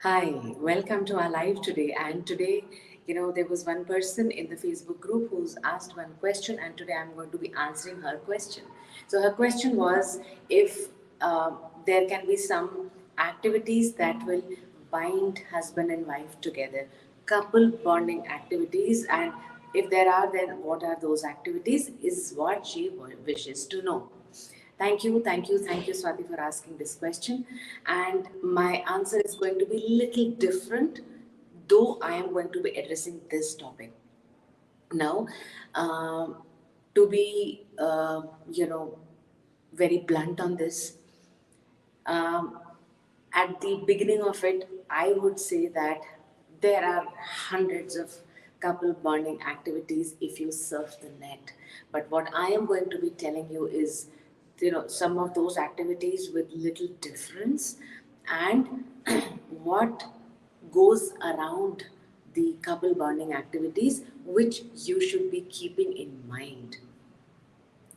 Hi, welcome to our live today. And today, there was one person in the Facebook group who's asked one question, and today I'm going to be answering her question. So, her question was if there can be some activities that will bind husband and wife together, couple bonding activities, and if there are, then what are those activities, is what she wishes to know. Thank you, Swati, for asking this question. And my answer is going to be little different, though I am going to be addressing this topic. Now, um, to be, very blunt on this, um, at the beginning of it, I would say that there are hundreds of couple bonding activities if you surf the net. But what I am going to be telling you is, some of those activities with little difference and what goes around the couple bonding activities, which you should be keeping in mind.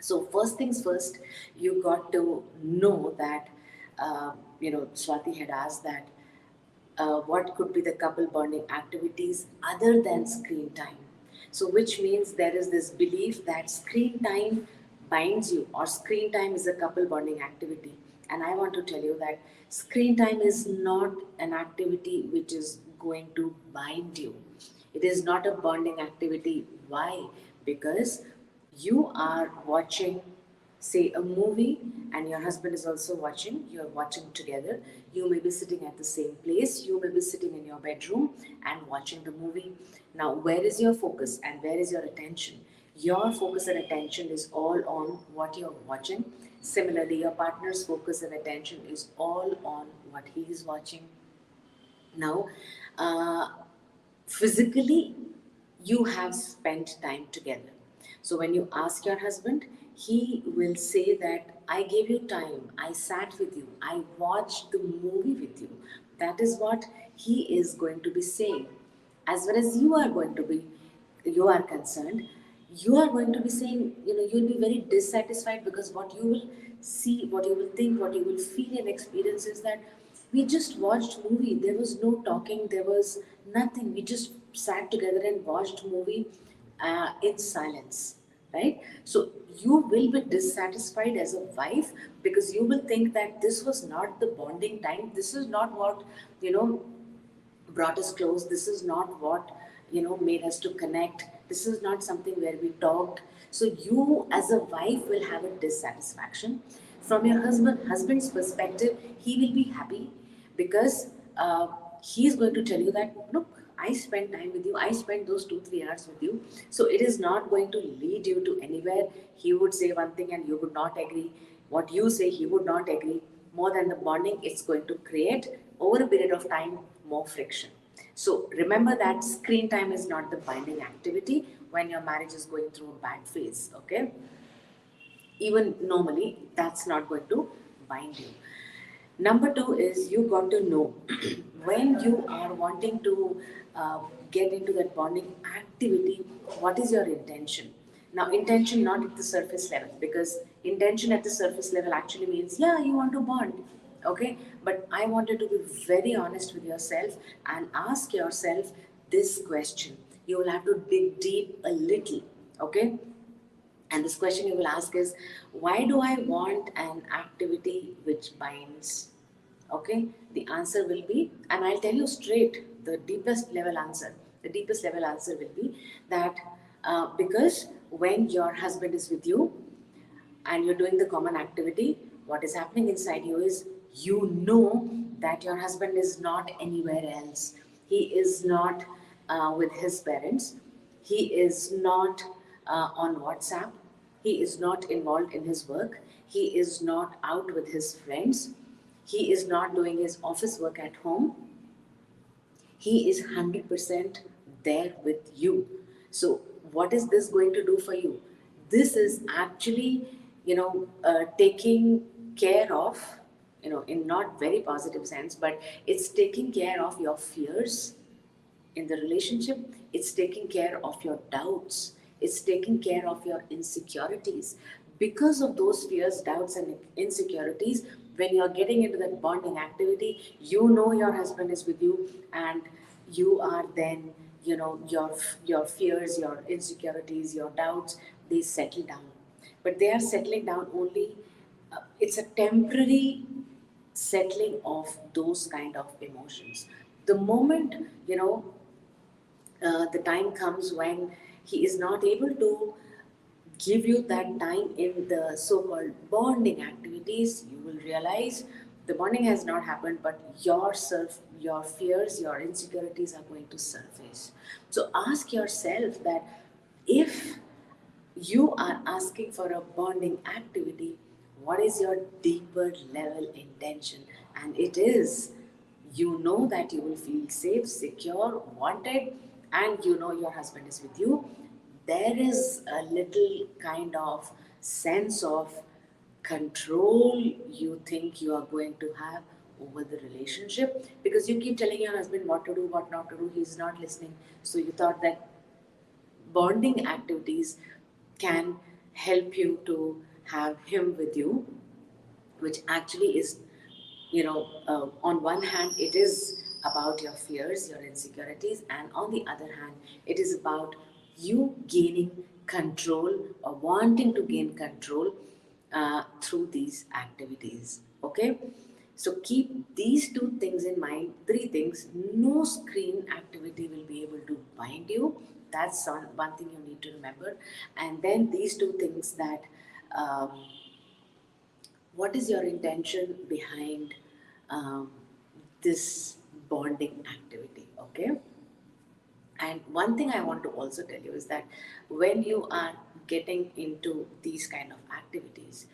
So first things first, you got to know that Swati had asked that what could be the couple bonding activities other than screen time. So which means there is this belief that screen time binds you, or screen time is a couple bonding activity. And I want to tell you that screen time is not an activity which is going to bind you. It is not a bonding activity. Why? Because you are watching, say, a movie, and your husband is also watching. You're watching together. You may be sitting at the same place. You may be sitting in your bedroom and watching the movie. Now, where is your focus and where is your attention? Your focus and attention is all on what you're watching. Similarly, your partner's focus and attention is all on what he is watching. Now, uh, physically, you have spent time together. So when you ask your husband, he will say that I gave you time, I sat with you, I watched the movie with you. That is what he is going to be saying. As far as you are concerned, you are going to be saying, you'll be very dissatisfied, because what you will see, what you will think, what you will feel and experience is that we just watched movie. There was no talking. There was nothing. We just sat together and watched movie in silence, right? So you will be dissatisfied as a wife, because you will think that this was not the bonding time. This is not what you know brought us close. This is not what made us to connect. This is not something where we talked. So you as a wife will have a dissatisfaction. From your husband's perspective, he will be happy, because he is going to tell you that, look, I spent time with you, I spent those 2 3 hours with you. So it is not going to lead you to anywhere. He would say one thing and you would not agree. What you say, he would not agree. More than the bonding, it's going to create, over a period of time, more friction. So remember that screen time is not the binding activity when your marriage is going through a bad phase. Okay, even normally, that's not going to bind you. Number two is, you got to know when you are wanting to get into that bonding activity, what is your intention. Now, intention not at the surface level, because intention at the surface level actually means, yeah, you want to bond. Okay, but I wanted to be very honest with yourself and ask yourself this question. You will have to dig deep a little. Okay, and this question you will ask is, why do I want an activity which binds? Okay, the answer will be, and I'll tell you straight, the deepest level answer. The deepest level answer will be that because when your husband is with you and you're doing the common activity, what is happening inside you is, you know that your husband is not anywhere else. He is not with his parents. He is not on WhatsApp. He is not involved in his work. He is not out with his friends. He is not doing his office work at home. He is 100% there with you. So, what is this going to do for you? This is actually, taking care of, in not very positive sense, but it's taking care of your fears in the relationship. It's taking care of your doubts. It's taking care of your insecurities. Because of those fears, doubts, and insecurities, when you're getting into that bonding activity, you know your husband is with you, and you are then, your fears, your insecurities, your doubts, they settle down. But they are settling down only, it's a temporary settling of those kind of emotions. The moment, you know the time comes when he is not able to give you that time in the so-called bonding activities, you will realize the bonding has not happened, but yourself, your fears, your insecurities are going to surface. So ask yourself that if you are asking for a bonding activity, what is your deeper level intention? And it is, you know that you will feel safe, secure, wanted, and you know your husband is with you. There is a little kind of sense of control you think you are going to have over the relationship, because you keep telling your husband what to do, what not to do. He's not listening. So you thought that bonding activities can help you to have him with you, which actually is, on one hand, it is about your fears, your insecurities, and on the other hand, it is about you gaining control or wanting to gain control through these activities. Okay, so keep these two things in mind. Three things: no screen activity will be able to bind you. That's one thing you need to remember. And then these two things, that um, what is your intention behind um, this bonding activity? Okay, and one thing I want to also tell you is that when you are getting into these kind of activities,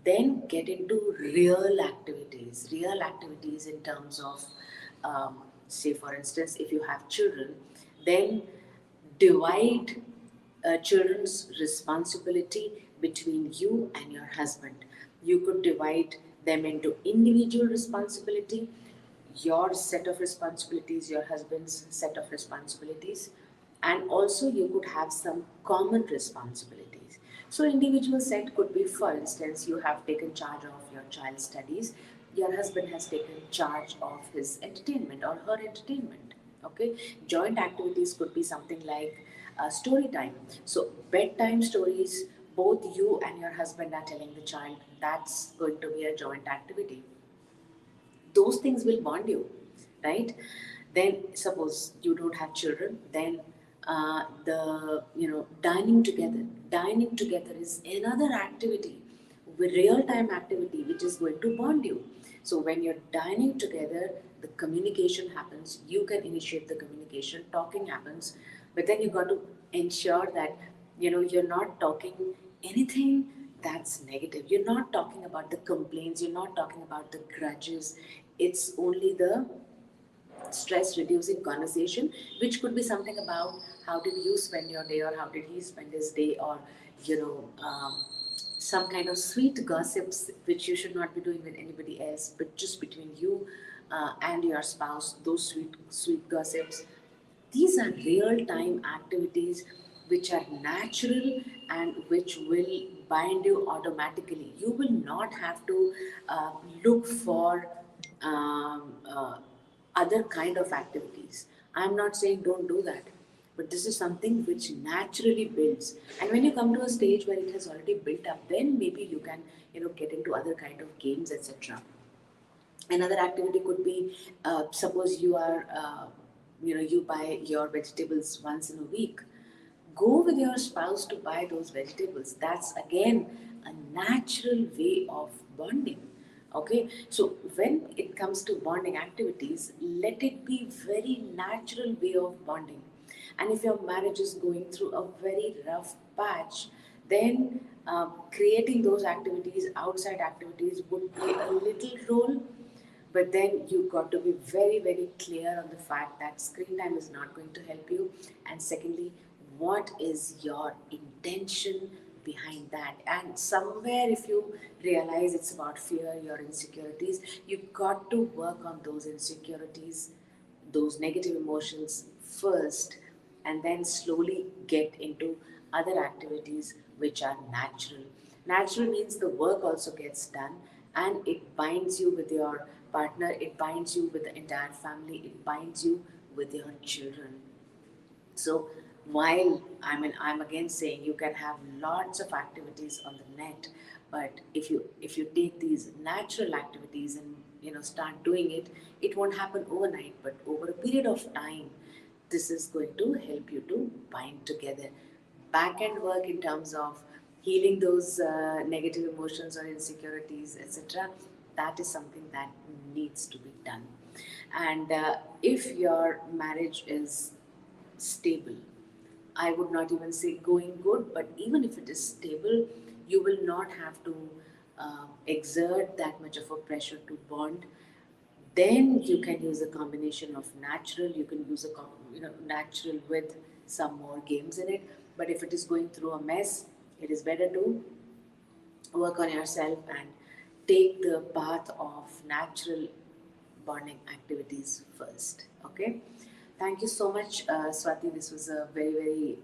then get into real activities in terms of, say, for instance, if you have children, then divide children's responsibility between you and your husband. You could divide them into individual responsibility, your set of responsibilities, your husband's set of responsibilities, and also you could have some common responsibilities. So, individual set could be, for instance, you have taken charge of your child's studies, your husband has taken charge of his entertainment or her entertainment. Okay, joint activities could be something like story time. So, bedtime stories, both you and your husband are telling the child, that's going to be a joint activity. Those things will bond you, right? Then suppose you don't have children, then the dining together is another activity, with real time activity, which is going to bond you. So when you're dining together, the communication happens, you can initiate the communication, talking happens, but then you got to ensure that you're not talking anything that's negative. You're not talking about the complaints, you're not talking about the grudges. It's only the stress reducing conversation, which could be something about how did you spend your day, or how did he spend his day, or some kind of sweet gossips which you should not be doing with anybody else, but just between you and your spouse. Those sweet gossips, these are real time activities which are natural and which will bind you automatically. You will not have to look for other kind of activities. I'm not saying don't do that, but this is something which naturally builds. And when you come to a stage where it has already built up, then maybe you can get into other kind of games, etc. Another activity could be, suppose you are you buy your vegetables once in a week. Go with your spouse to buy those vegetables. That's again a natural way of bonding. Okay, so when it comes to bonding activities, let it be very natural way of bonding. And if your marriage is going through a very rough patch, then creating those activities, outside activities, would play a little role. But then you got to be very, very clear on the fact that screen time is not going to help you. And secondly, what is your intention behind that? And somewhere, if you realize it's about fear, your insecurities, you got to work on those insecurities, those negative emotions first, and then slowly get into other activities which are natural. Natural means the work also gets done, and it binds you with your partner, it binds you with the entire family, it binds you with your children. So while I'm again saying you can have lots of activities on the net, but if you take these natural activities and start doing it, it won't happen overnight, but over a period of time, this is going to help you to bind together. Back end work in terms of healing those negative emotions or insecurities, etc. That is something that needs to be done. And if your marriage is stable. I would not even say going good, but even if it is stable, you will not have to exert that much of a pressure to bond. Then you can use a combination of natural. You can use natural with some more games in it. But if it is going through a mess, it is better to work on yourself and take the path of natural bonding activities first. Okay. Thank you so much, Swati. This was a very, very,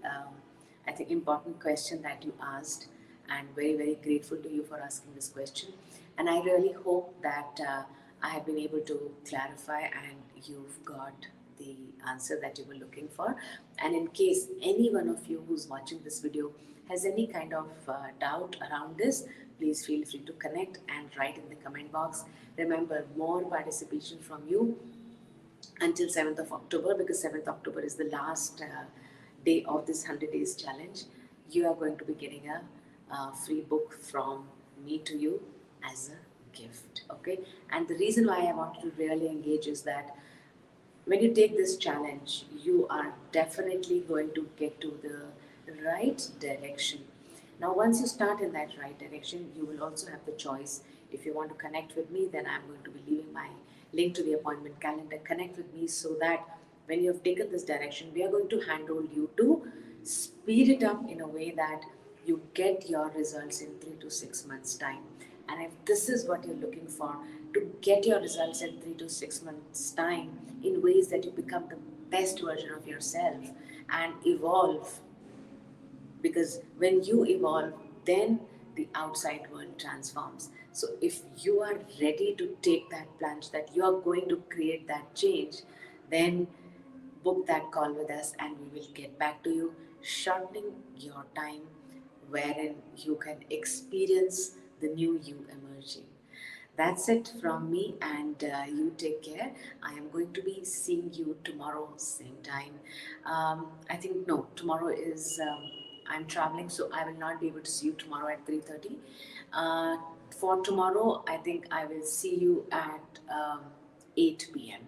I think, important question that you asked, and very, very grateful to you for asking this question. And I really hope that I have been able to clarify and you've got the answer that you were looking for. And in case any one of you who's watching this video has any kind of doubt around this, please feel free to connect and write in the comment box. Remember, more participation from you until 7th of October, because 7th October is the last day of this 100 days challenge. You are going to be getting a free book from me to you as a gift. Okay, and the reason why I want to really engage is that when you take this challenge, you are definitely going to get to the right direction. Now, once you start in that right direction, you will also have the choice. If you want to connect with me, then I'm going to be leaving my link to the appointment calendar. Connect with me so that when you have taken this direction, we are going to handhold you to speed it up in a way that you get your results in 3 to 6 months' time. And if this is what you're looking for, to get your results in 3 to 6 months' time in ways that you become the best version of yourself and evolve, because when you evolve, then the outside world transforms. So if you are ready to take that plunge, that you are going to create that change, then book that call with us and we will get back to you, shortening your time wherein you can experience the new you emerging. That's it from me, and you take care. I am going to be seeing you tomorrow, same time. I think no, tomorrow is I'm traveling, so I will not be able to see you tomorrow at 3:30. For tomorrow, I think I will see you at 8 p.m.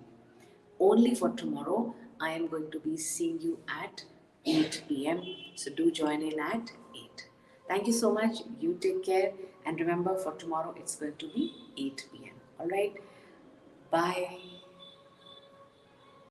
Only for tomorrow, I am going to be seeing you at 8 p.m. So do join in at 8. Thank you so much. You take care. And remember, for tomorrow, it's going to be 8 p.m. All right. Bye.